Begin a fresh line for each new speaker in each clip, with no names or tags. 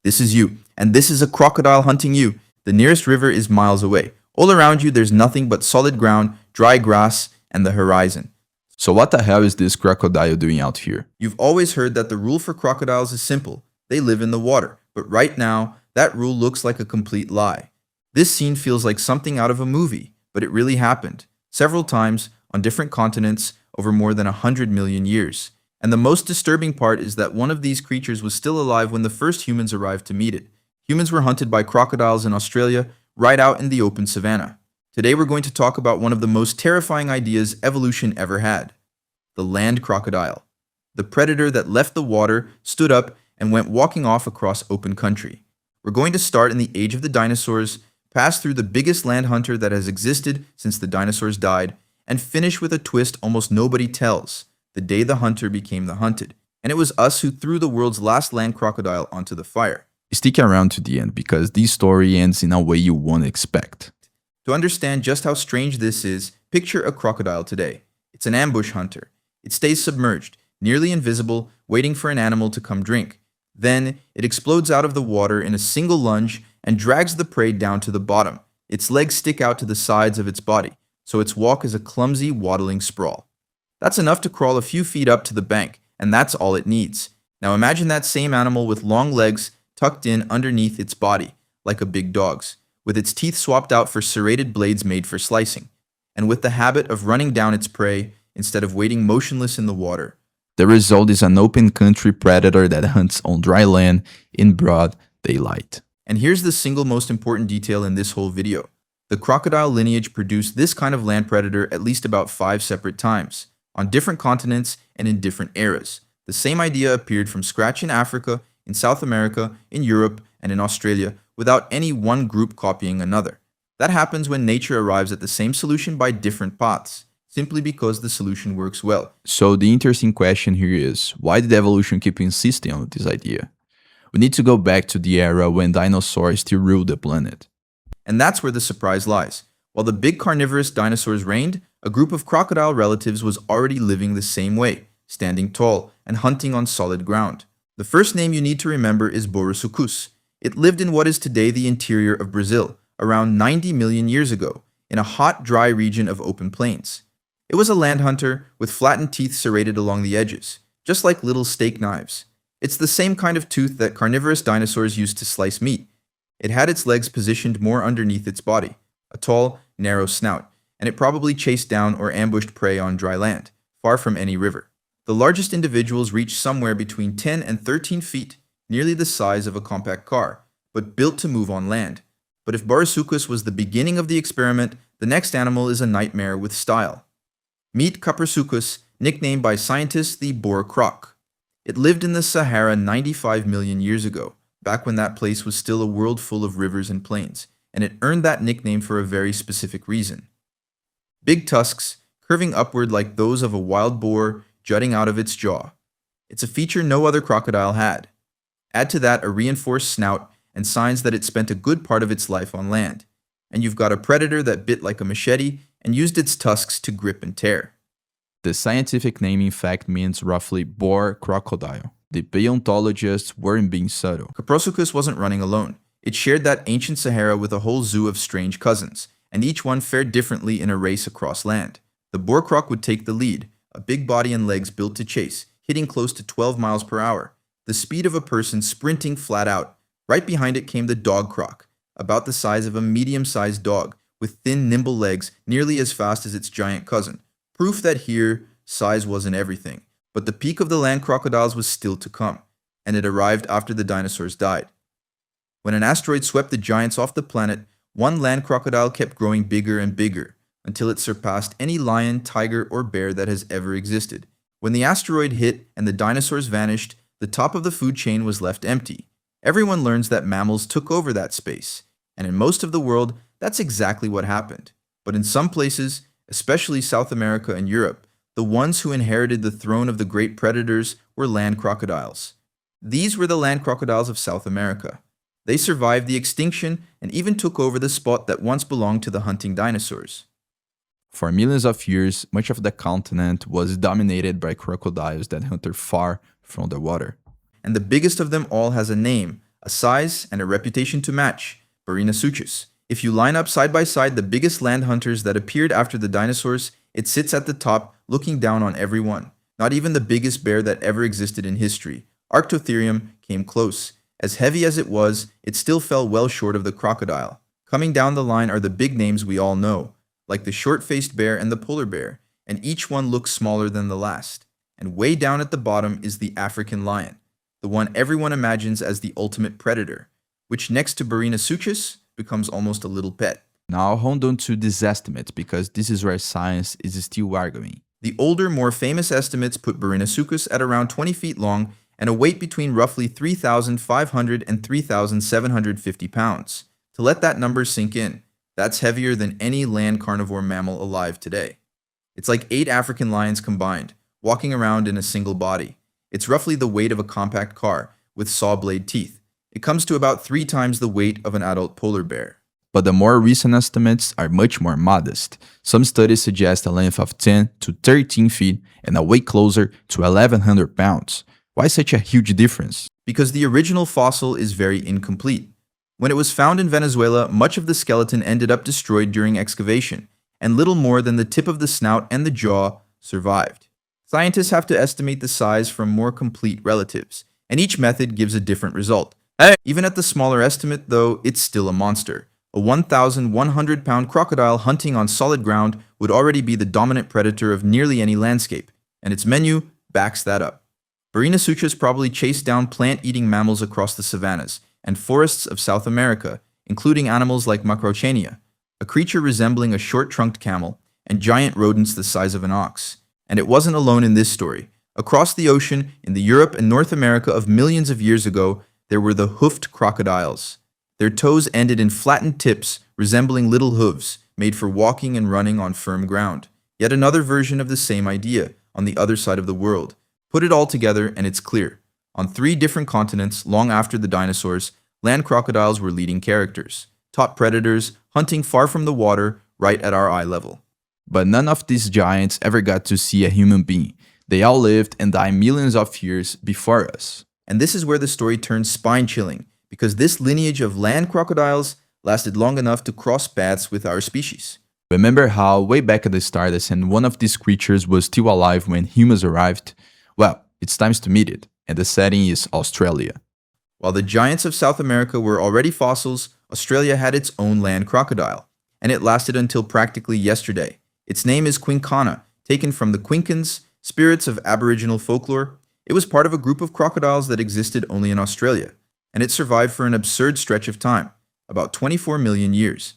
This is you, and this is a crocodile hunting you. The nearest river is miles away. All around you, there's nothing but solid ground, dry grass, and the horizon.
So what the hell is this crocodile doing out here?
You've always heard that the rule for crocodiles is simple. They live in the water. But right now, that rule looks like a complete lie. This scene feels like something out of a movie, but it really happened. Several times, on different continents, over more than 100 million years. And the most disturbing part is that one of these creatures was still alive when the first humans arrived to meet it. Humans were hunted by crocodiles in Australia, right out in the open savanna. Today we're going to talk about one of the most terrifying ideas evolution ever had. The land crocodile. The predator that left the water, stood up, and went walking off across open country. We're going to start in the age of the dinosaurs, pass through the biggest land hunter that has existed since the dinosaurs died, and finish with a twist almost nobody tells, the day the hunter became the hunted. And it was us who threw the world's last land crocodile onto the fire.
Stick around to the end because this story ends in a way you won't expect.
To understand just how strange this is, picture a crocodile today. It's an ambush hunter. It stays submerged, nearly invisible, waiting for an animal to come drink. Then, it explodes out of the water in a single lunge and drags the prey down to the bottom. Its legs stick out to the sides of its body, so its walk is a clumsy, waddling sprawl. That's enough to crawl a few feet up to the bank, and that's all it needs. Now imagine that same animal with long legs tucked in underneath its body, like a big dog's, with its teeth swapped out for serrated blades made for slicing, and with the habit of running down its prey instead of waiting motionless in the water.
The result is an open country predator that hunts on dry land in broad daylight.
And here's the single most important detail in this whole video. The crocodile lineage produced this kind of land predator at least about 5 separate times, on different continents and in different eras. The same idea appeared from scratch in Africa, in South America, in Europe, and in Australia, without any one group copying another. That happens when nature arrives at the same solution by different paths, simply because the solution works well.
So the interesting question here is, why did evolution keep insisting on this idea? We need to go back to the era when dinosaurs still ruled the planet.
And that's where the surprise lies. While the big carnivorous dinosaurs reigned, a group of crocodile relatives was already living the same way, standing tall and hunting on solid ground. The first name you need to remember is Borossuchus. It lived in what is today the interior of Brazil, around 90 million years ago, in a hot, dry region of open plains. It was a land hunter with flattened teeth serrated along the edges, just like little steak knives. It's the same kind of tooth that carnivorous dinosaurs used to slice meat. It had its legs positioned more underneath its body, a tall, narrow snout, and it probably chased down or ambushed prey on dry land, far from any river. The largest individuals reached somewhere between 10 and 13 feet, nearly the size of a compact car, but built to move on land. But if Borossuchus was the beginning of the experiment, the next animal is a nightmare with style. Meet Caprossuchus, nicknamed by scientists the boar croc. It lived in the Sahara 95 million years ago, back when that place was still a world full of rivers and plains, and it earned that nickname for a very specific reason. Big tusks, curving upward like those of a wild boar, jutting out of its jaw. It's a feature no other crocodile had. Add to that a reinforced snout and signs that it spent a good part of its life on land, and you've got a predator that bit like a machete and used its tusks to grip and tear.
The scientific name in fact means roughly boar crocodile. The paleontologists weren't being subtle.
Caprossuchus wasn't running alone. It shared that ancient Sahara with a whole zoo of strange cousins, and each one fared differently in a race across land. The boar croc would take the lead, a big body and legs built to chase, hitting close to 12 miles per hour, the speed of a person sprinting flat out. Right behind it came the dog croc, about the size of a medium-sized dog, with thin, nimble legs nearly as fast as its giant cousin. Proof that here, size wasn't everything. But the peak of the land crocodiles was still to come, and it arrived after the dinosaurs died. When an asteroid swept the giants off the planet, one land crocodile kept growing bigger and bigger, until it surpassed any lion, tiger, or bear that has ever existed. When the asteroid hit and the dinosaurs vanished, the top of the food chain was left empty. Everyone learns that mammals took over that space, and in most of the world, that's exactly what happened. But in some places, especially South America and Europe, the ones who inherited the throne of the great predators were land crocodiles. These were the land crocodiles of South America. They survived the extinction and even took over the spot that once belonged to the hunting dinosaurs.
For millions of years, much of the continent was dominated by crocodiles that hunted far from the water.
And the biggest of them all has a name, a size and a reputation to match, Barinasuchus. If you line up side by side the biggest land hunters that appeared after the dinosaurs, it sits at the top, looking down on everyone. Not even the biggest bear that ever existed in history, Arctotherium, came close. As heavy as it was, it still fell well short of the crocodile. Coming down the line are the big names we all know, like the short-faced bear and the polar bear, and each one looks smaller than the last. And way down at the bottom is the African lion, the one everyone imagines as the ultimate predator, which next to Barinasuchus becomes almost a little pet.
Now hold on to these estimates because this is where science is still arguing.
The older, more famous estimates put Barinasuchus at around 20 feet long and a weight between roughly 3,500 and 3,750 pounds. To let that number sink in, that's heavier than any land carnivore mammal alive today. It's like 8 African lions combined, walking around in a single body. It's roughly the weight of a compact car, with saw blade teeth. It comes to about 3 times the weight of an adult polar bear.
But the more recent estimates are much more modest. Some studies suggest a length of 10 to 13 feet and a weight closer to 1,100 pounds. Why such a huge difference?
Because the original fossil is very incomplete. When it was found in Venezuela, much of the skeleton ended up destroyed during excavation, and little more than the tip of the snout and the jaw survived. Scientists have to estimate the size from more complete relatives, and each method gives a different result. Even at the smaller estimate, though, it's still a monster. A 1,100-pound crocodile hunting on solid ground would already be the dominant predator of nearly any landscape, and its menu backs that up. Barinasuchus probably chased down plant-eating mammals across the savannas and forests of South America, including animals like Macrauchenia, a creature resembling a short-trunked camel, and giant rodents the size of an ox. And it wasn't alone in this story. Across the ocean, in the Europe and North America of millions of years ago, there were the hoofed crocodiles. Their toes ended in flattened tips resembling little hooves, made for walking and running on firm ground. Yet another version of the same idea, on the other side of the world. Put it all together and it's clear. On 3 different continents, long after the dinosaurs, land crocodiles were leading characters, top predators, hunting far from the water, right at our eye level.
But none of these giants ever got to see a human being. They all lived and died millions of years before us.
And this is where the story turns spine-chilling, because this lineage of land crocodiles lasted long enough to cross paths with our species.
Remember how, way back at the start, I said one of these creatures was still alive when humans arrived? Well, it's time to meet it, and the setting is Australia.
While the giants of South America were already fossils, Australia had its own land crocodile, and it lasted until practically yesterday. Its name is Quincana, taken from the Quinkans, spirits of Aboriginal folklore. It was part of a group of crocodiles that existed only in Australia, and it survived for an absurd stretch of time, about 24 million years.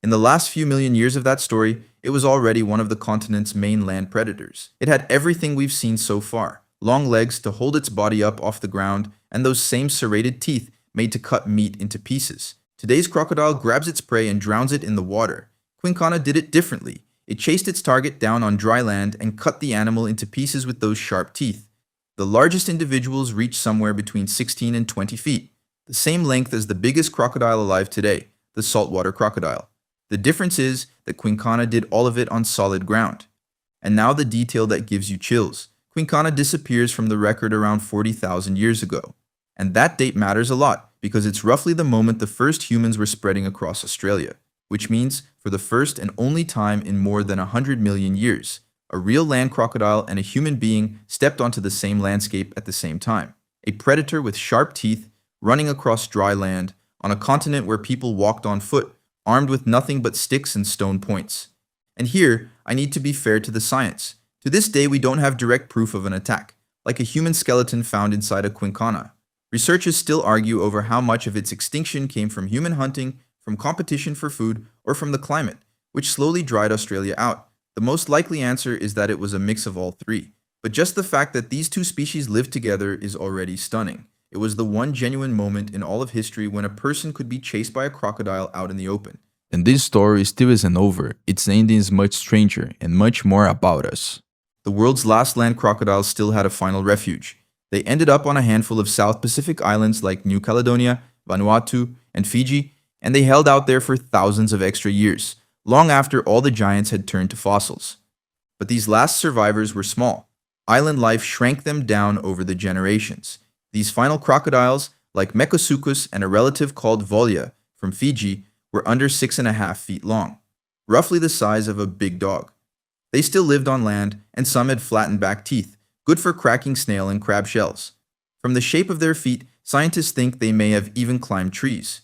In the last few million years of that story, it was already one of the continent's main land predators. It had everything we've seen so far, long legs to hold its body up off the ground, and those same serrated teeth made to cut meat into pieces. Today's crocodile grabs its prey and drowns it in the water. Quincana did it differently. It chased its target down on dry land and cut the animal into pieces with those sharp teeth. The largest individuals reach somewhere between 16 and 20 feet, the same length as the biggest crocodile alive today, the saltwater crocodile. The difference is that Quincana did all of it on solid ground. And now the detail that gives you chills. Quincana disappears from the record around 40,000 years ago. And that date matters a lot because it's roughly the moment the first humans were spreading across Australia, which means for the first and only time in more than 100 million years, a real land crocodile and a human being stepped onto the same landscape at the same time. A predator with sharp teeth running across dry land on a continent where people walked on foot, armed with nothing but sticks and stone points. And here, I need to be fair to the science. To this day, we don't have direct proof of an attack, like a human skeleton found inside a Quincana. Researchers still argue over how much of its extinction came from human hunting, from competition for food, or from the climate, which slowly dried Australia out. The most likely answer is that it was a mix of all 3. But just the fact that these 2 species lived together is already stunning. It was the one genuine moment in all of history when a person could be chased by a crocodile out in the open.
And this story still isn't over. Its ending is much stranger and much more about us.
The world's last land crocodiles still had a final refuge. They ended up on a handful of South Pacific islands like New Caledonia, Vanuatu, and Fiji, and they held out there for thousands of extra years, long after all the giants had turned to fossils. But these last survivors were small. Island life shrank them down over the generations. These final crocodiles, like Mekosuchus and a relative called Volya from Fiji, were under 6.5 feet long, roughly the size of a big dog. They still lived on land, and some had flattened back teeth, good for cracking snail and crab shells. From the shape of their feet, scientists think they may have even climbed trees.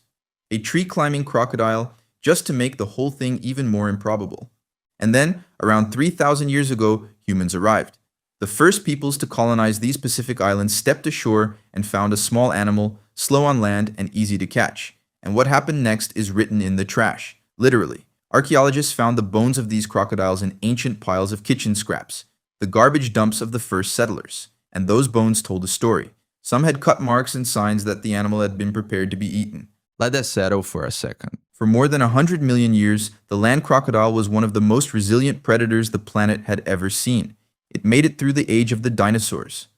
A tree-climbing crocodile, just to make the whole thing even more improbable. And then, around 3,000 years ago, humans arrived. The first peoples to colonize these Pacific islands stepped ashore and found a small animal, slow on land and easy to catch. And what happened next is written in the trash, literally. Archaeologists found the bones of these crocodiles in ancient piles of kitchen scraps, the garbage dumps of the first settlers. And those bones told a story. Some had cut marks and signs that the animal had been prepared to be eaten.
Let that settle for a second.
For more than 100 million years, the land crocodile was one of the most resilient predators the planet had ever seen. It made it through the age of the dinosaurs.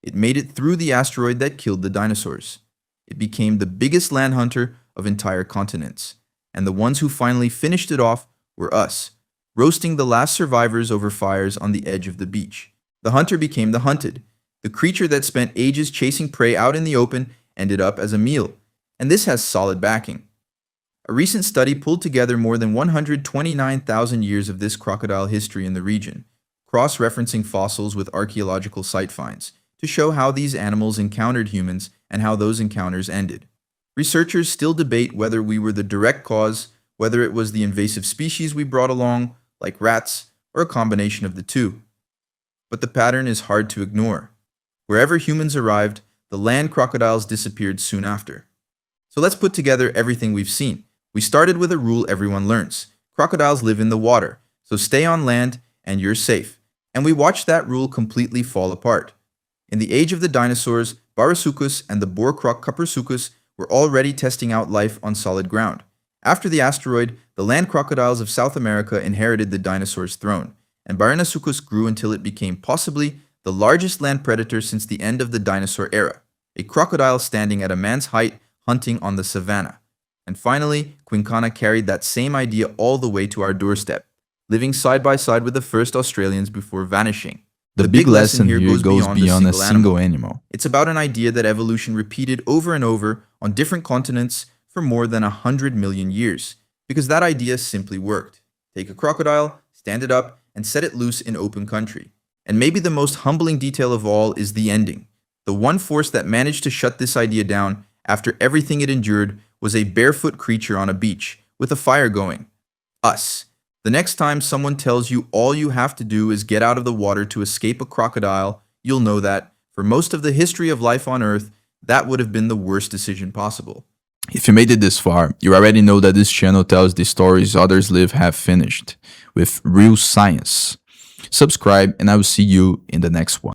It made it through the asteroid that killed the dinosaurs. It became the biggest land hunter of entire continents. And the ones who finally finished it off were us, roasting the last survivors over fires on the edge of the beach. The hunter became the hunted. The creature that spent ages chasing prey out in the open ended up as a meal. And this has solid backing. A recent study pulled together more than 129,000 years of this crocodile history in the region, cross-referencing fossils with archaeological site finds, to show how these animals encountered humans and how those encounters ended. Researchers still debate whether we were the direct cause, whether it was the invasive species we brought along, like rats, or a combination of the two. But the pattern is hard to ignore. Wherever humans arrived, the land crocodiles disappeared soon after. So let's put together everything we've seen. We started with a rule everyone learns. Crocodiles live in the water, so stay on land and you're safe. And we watched that rule completely fall apart. In the age of the dinosaurs, Barasuchus and the boar croc Cupersuchus were already testing out life on solid ground. After the asteroid, the land crocodiles of South America inherited the dinosaurs' throne, and Baryonysuchus grew until it became possibly the largest land predator since the end of the dinosaur era, a crocodile standing at a man's height hunting on the Savanna. And finally, Quincana carried that same idea all the way to our doorstep, living side by side with the first Australians before vanishing.
The big lesson here goes beyond a single animal.
It's about an idea that evolution repeated over and over on different continents for more than 100 million years, because that idea simply worked. Take a crocodile, stand it up, and set it loose in open country. And maybe the most humbling detail of all is the ending. The one force that managed to shut this idea down after everything it endured was a barefoot creature on a beach with a fire going. Us. The next time someone tells you all you have to do is get out of the water to escape a crocodile, you'll know that, for most of the history of life on Earth, that would have been the worst decision possible.
If you made it this far, you already know that this channel tells the stories others live have finished, with real science. Subscribe and I will see you in the next one.